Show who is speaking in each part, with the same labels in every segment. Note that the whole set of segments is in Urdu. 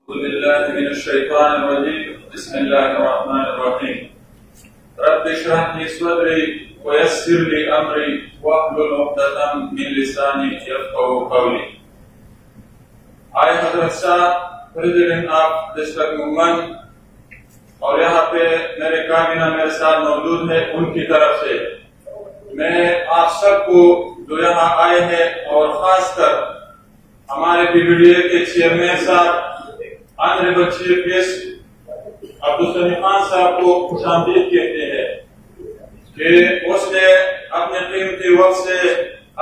Speaker 1: أعوذ بالله من الشيطان الرجيم بسم الله الرحمن الرحيم رب اشرح لي صدري ويسر لي أمري واحلل عقدة من لساني يفقهوا قولي. آئے حضرت صاحب پریزیڈنٹ آف ڈسٹرکٹ موومنٹ اور یہاں پہ میرے کابینہ میرے ساتھ موجود ہے، ان کی طرف سے میں آپ سب کو جو یہاں آئے ہیں اور خاص کر ہمارے پی بی ڈی اے کے چیئرمین صاحب honourable chief guest Abdul Sami Khan صاحب کو خوش آمدید کہتے ہیں کہ اس نے اپنے قیمتی وقت سے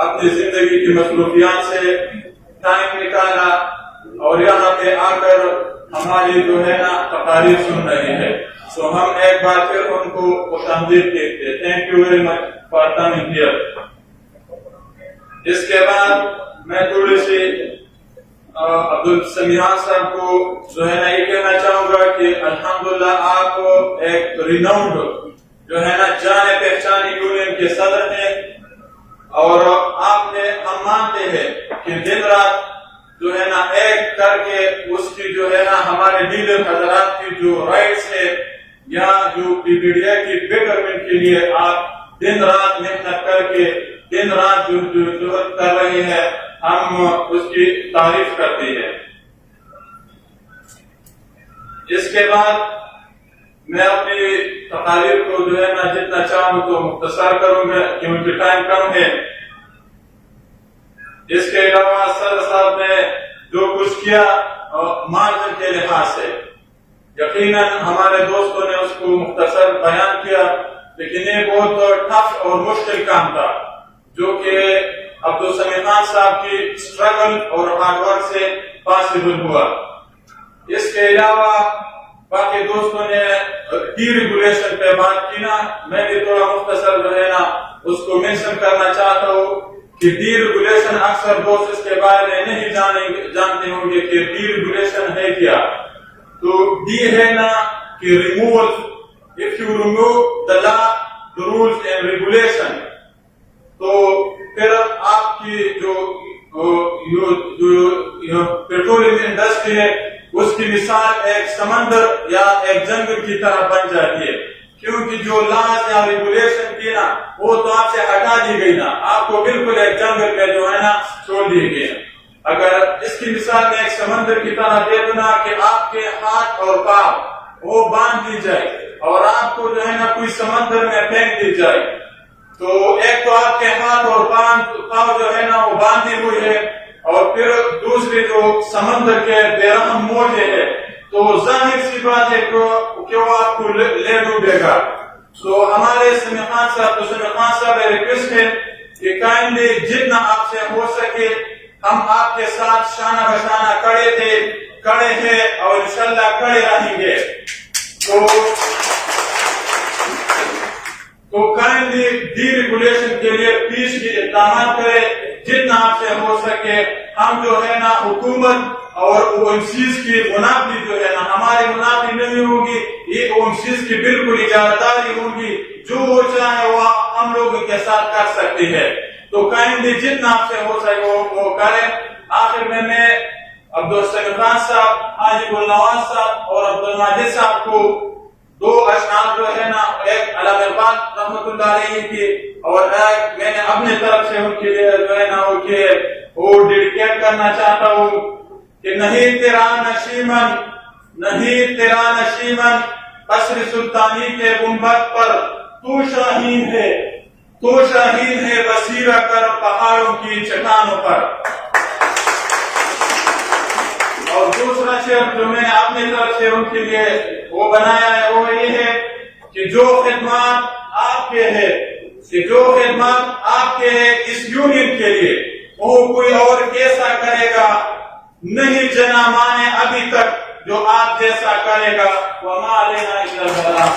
Speaker 1: اپنی زندگی کی مصروفیات سے ٹائم نکالا اور یہاں پہ آ کر ہماری جو ہے نا تقاریر سن رہے ہیں. تو ہم ایک بار پھر ان کو خوش آمدید کہتے ہیں. Thank you very much for coming here. اس کے بعد میں تھوڑی سی عبدالسمیع صاحب کو جو ہے نا یہ کہنا چاہوں گا کہ الحمدللہ آپ ایک ریناؤنڈ جو ہے نا جانے پہچانی یونین کے صدر ہیں اور آپ نے ہم مانتے ہیں کہ دن رات جو ہے نا ایک کر کے اس کی جو ہے نا ہمارے لیڈر حضرات کی جو رائٹس ہے یا جو پی بی ڈی اے کی بیٹرمنٹ کے لیے آپ دن رات محنت کر کے دن رات جو کر رہے ہیں، ہم اس کی تعریف کرتے ہیں. اس کے بعد میں اپنی تقاریر کو جو ہے نا جتنا چاہوں تو مختصر کروں گا کیونکہ ٹائم کم ہے. اس کے علاوہ صدر صاحب نے جو کچھ کیا مارجن کے لحاظ سے یقیناً ہمارے دوستوں نے اس کو مختصر بیان کیا، لیکن یہ بہت ٹف اور مشکل کام تھا جو کہ عبدالسمیع خان صاحب کی اسٹرگل اور ہارڈ ورک سے پاسبل ہوا. اس کے علاوہ باقی دوستوں نے ڈی ریگولیشن پہ بات کی نا، میں بھی تھوڑا مختصر جو ہے نا اس کو مینشن کرنا چاہتا ہوں کہ ڈی ریگولیشن اکثر دوست اس کے بارے میں نہیں جانتے ہوں گے کہ ڈی ریگولیشن ہے کیا. تو ڈی ہے نا کہ removal, if you remove the law, the rules and regulation, تو پھر آپ کی جو پیٹرولیم انڈسٹری ہے اس کی مثال ایک سمندر یا ایک جنگل کی طرح بن جاتی ہے، کیونکہ جو لاز یا ریگولیشن کی نا وہ تو آپ سے ہٹا دی گئی نا، آپ کو بالکل ایک جنگل میں جو ہے نا چھوڑ دی گئی. اگر اس کی مثال میں ایک سمندر کی طرح دے دوں نا کہ آپ کے ہاتھ اور پاؤں وہ باندھ دی جائے اور آپ کو جو ہے نا کوئی سمندر میں پھینک دی جائے، تو ایک تو آپ کے ہاتھ اور پاؤں جو ہے نا وہ باندھی ہوئی ہے اور پھر دوسری جو سمندر کے بے رحم موجے ہے تو ظاہر سی بات ہے کہ وہ آپ کو لے ڈوبے گا. تو ہمارے سمیع خان صاحب ریکویسٹ ہے کہ کائنڈلی جتنا آپ سے ہو سکے ہم آپ کے ساتھ شانہ بشانہ کڑے ہیں اور انشاءاللہ کڑے رہیں گے. تو کائنڈلی ڈی ریگولیشن کے لیے پیس کی اقدامات کرے جتنا آپ سے ہو سکے. ہم جو ہے نا حکومت اور اومسیز کی منافی جو ہے نا ہماری منافی نہیں ہوگی، یہ اومسیز کی بالکل اجازتداری ہوگی، جو وہ چاہے وہ ہم لوگوں کے ساتھ کر سکتے ہیں. تو کائنڈلی جتنا آپ سے ہو سکے وہ کریں. آخر میں عبدالسمیع خان صاحب، حاجی گلنواز صاحب اور عبدالمجید صاحب کو دو اشعار جو ہے نا، ایک علامہ اقبال رحمۃ اللہ علیہ کی اور ایک میں نے اپنے طرف سے ان کے لیے جو ہے نا وہ ڈیڈیکیٹ کرنا چاہتا ہوں کہ نہیں تیرا نشیمن قصر سلطانی کے گنبد پر تو شاہین ہے بصیرہ کر پہاڑوں کی چٹانوں پر. اور دوسرا شعر جو میں نے اپنی طرف سے ان کے لیے وہ بنایا ہے وہ یہ ہے کہ جو خدمات آپ کے ہیں اس یونین کے لیے وہ کوئی اور کیسا کرے گا، نہیں جنا مانے ابھی تک جو آپ جیسا کرے گا. وما علینا الا البلاغ.